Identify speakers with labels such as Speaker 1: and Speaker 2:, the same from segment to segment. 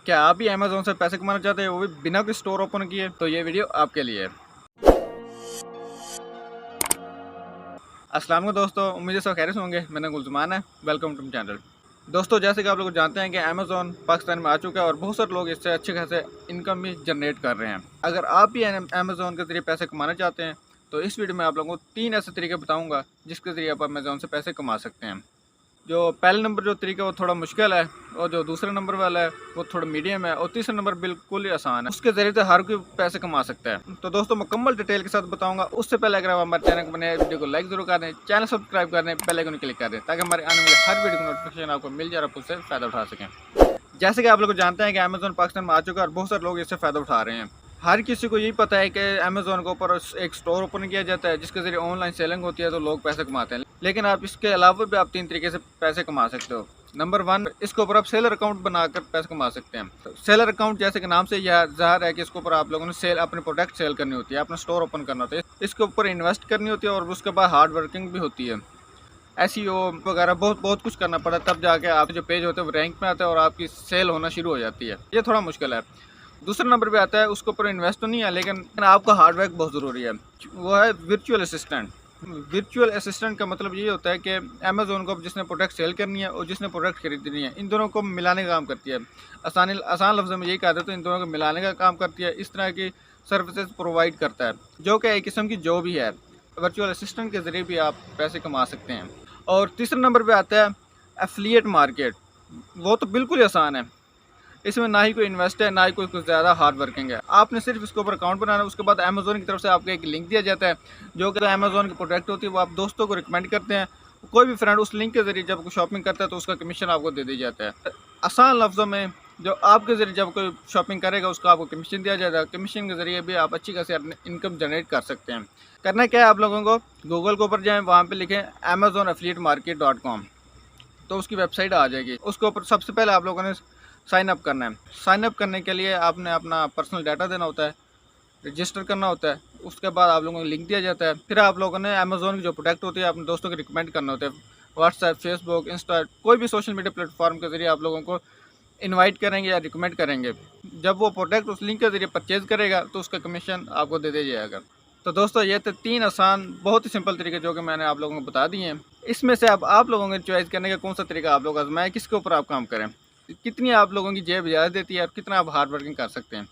Speaker 1: क्या आप भी अमेज़न से पैसे कमाना चाहते हैं, वो भी बिना कोई स्टोर ओपन किए? तो ये वीडियो आपके लिए है। अस्सलाम वालेकुम दोस्तों, उम्मीद है सब खैरियत से होंगे। मेरा नाम गुलज़ुमान है, वेलकम टू माय चैनल। दोस्तों, जैसे कि आप लोग जानते हैं कि अमेज़न पाकिस्तान में आ चुका है और बहुत सारे लोग इससे अच्छे खासे इनकम भी जनरेट कर रहे हैं। अगर आप भी अमेज़न के ज़रिए पैसे कमाना चाहते हैं, तो इस वीडियो में आप लोगों को 3 ऐसे तरीके बताऊँगा, जिसके ज़रिए आप अमेज़न से पैसे कमा सकते हैं। जो पहले नंबर जो तरीका है वो थोड़ा मुश्किल है, और जो दूसरा नंबर वाला है वो थोड़ा मीडियम है, और तीसरा नंबर बिल्कुल ही आसान है। उसके ज़रिए से हर कोई पैसे कमा सकता है। तो दोस्तों, मुकम्मल डिटेल के साथ बताऊंगा। उससे पहले अगर आप हमारे चैनल को बने वीडियो को लाइक जरूर कर दें, चैनल सब्सक्राइब कर दें, बेल आइकन क्लिक कर दें, ताकि हमारे आने वाले हर वीडियो की नोटिफिकेशन आपको मिल जाए और आप उससे फ़ायदा उठा सकें। जैसे कि आप लोग जानते हैं कि अमेज़न पाकिस्तान में आ चुका है और बहुत सारे लोग इससे फ़ायदा उठा रहे हैं। हर किसी को यही पता है कि अमेज़न के ऊपर एक स्टोर ओपन किया जाता है, जिसके ज़रिए ऑनलाइन सेलिंग होती है, तो लोग पैसे कमाते हैं। लेकिन आप इसके अलावा भी आप 3 तरीके से पैसे कमा सकते हो। नंबर 1, इसके ऊपर आप सेलर अकाउंट बनाकर पैसे कमा सकते हैं। तो सेलर अकाउंट, जैसे कि नाम से यह ज़ाहिर है कि इसके ऊपर आप लोगों ने अपने प्रोडक्ट सेल करनी होती है, अपना स्टोर ओपन करना होता है, इसके ऊपर इन्वेस्ट करनी होती है, और उसके बाद हार्ड वर्किंग भी होती है। एसईओ वगैरह बहुत कुछ करना पड़ा, तब जाके आप जो पेज होते हैं वो रैंक में आता है और आपकी सेल होना शुरू हो जाती है। ये थोड़ा मुश्किल है। दूसरा नंबर पे आता है, उसके ऊपर इन्वेस्ट तो नहीं है, लेकिन आपका हार्ड वर्क बहुत ज़रूरी है। वो है वर्चुअल असिस्टेंट। वर्चुअल असिस्टेंट का मतलब ये होता है कि अमेज़न को जिसने प्रोडक्ट सेल करनी है और जिसने प्रोडक्ट खरीदनी है, इन दोनों को मिलाने का काम करती है। आसान लफ्ज़ों में यही कहा जाता है, इन दोनों को मिलाने का काम करती है। इस तरह की सर्विसेज प्रोवाइड करता है, जो कि एक किस्म की जॉब ही है। वर्चुअल असिस्टेंट के ज़रिए भी आप पैसे कमा सकते हैं। और तीसरे नंबर पे आता है एफिलिएट मार्केट। वो तो बिल्कुल ही आसान है। इसमें ना ही कोई इन्वेस्ट है, ना ही कोई कुछ ज़्यादा हार्ड वर्किंग है। आपने सिर्फ इसके ऊपर अकाउंट बनाना है। उसके बाद अमेज़न की तरफ से आपको एक लिंक दिया जाता है, जो कि अमेज़न की प्रोडक्ट होती है, वो आप दोस्तों को रिकमेंड करते हैं। कोई भी फ्रेंड उस लिंक के ज़रिए जब शॉपिंग करता है, तो उसका कमीशन आपको दे दिया जाता है। आसान लफ्ज़ों में, जो आपके ज़रिए जब कोई शॉपिंग करेगा, उसको आपको कमीशन दिया जाएगा। कमीशन के ज़रिए भी आप अच्छी खासी अपनी इनकम जनरेट कर सकते हैं। करना क्या है आप लोगों को, गूगल के ऊपर जाएँ, वहाँ पर लिखें amazonaffiliatemarket.com, तो उसकी वेबसाइट आ जाएगी। उसके ऊपर सबसे पहले आप लोगों ने साइन अप करना है। साइन अप करने के लिए आपने अपना पर्सनल डाटा देना होता है, रजिस्टर करना होता है। उसके बाद आप लोगों को लिंक दिया जाता है। फिर आप लोगों ने अमेज़न की जो प्रोडक्ट होती है, अपने दोस्तों को रिकमेंड करना होता है। व्हाट्सएप, फेसबुक, इंस्टा, कोई भी सोशल मीडिया प्लेटफॉर्म के ज़रिए आप लोगों को इनवाइट करेंगे या रिकमेंड करेंगे। जब वो प्रोडक्ट उस लिंक के ज़रिए परचेज़ करेगा, तो उसका कमीशन आपको दे दिया जाएगा। तो दोस्तों, ये थे 3 आसान, बहुत ही सिंपल तरीके, जो कि मैंने आप लोगों को बता दिए हैं। इसमें से अब आप लोगों को चॉइस करने का कौन सा तरीका आप लोग आजमाएं, किसके ऊपर आप काम करें, कितनी आप लोगों की जेब इजाज़त देती है और कितना आप हार्ड वर्किंग कर सकते हैं।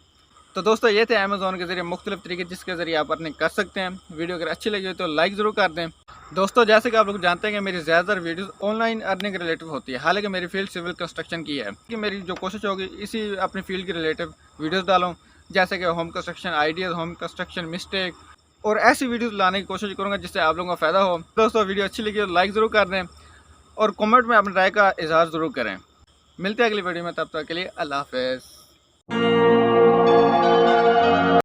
Speaker 1: तो दोस्तों, ये थे अमेज़न के ज़रिए मुख्तलिफ तरीके, जिसके ज़रिए आप अर्निंग कर सकते हैं। वीडियो अगर अच्छी लगी हो तो लाइक ज़रूर कर दें। दोस्तों, जैसे कि आप लोग जानते हैं कि मेरी ज़्यादातर वीडियोस ऑनलाइन अर्निंग रिलेटेड होती है। हालांकि मेरी फील्ड सिविल कंस्ट्रक्शन की है, कि मेरी जो कोशिश होगी इसी अपनी फील्ड के रिलेटेड वीडियोस डालूं, जैसे कि home construction ideas, home construction mistake, और ऐसी वीडियोस लाने की कोशिश करूँगा जिससे आप लोगों का फ़ायदा हो। दोस्तों, वीडियो अच्छी लगी तो लाइक ज़रूर कर दें, और कमेंट में अपनी राय का इजहार ज़रूर करें। मिलते हैं अगली वीडियो में, तब तक के लिए अल्लाह हाफ़िज़।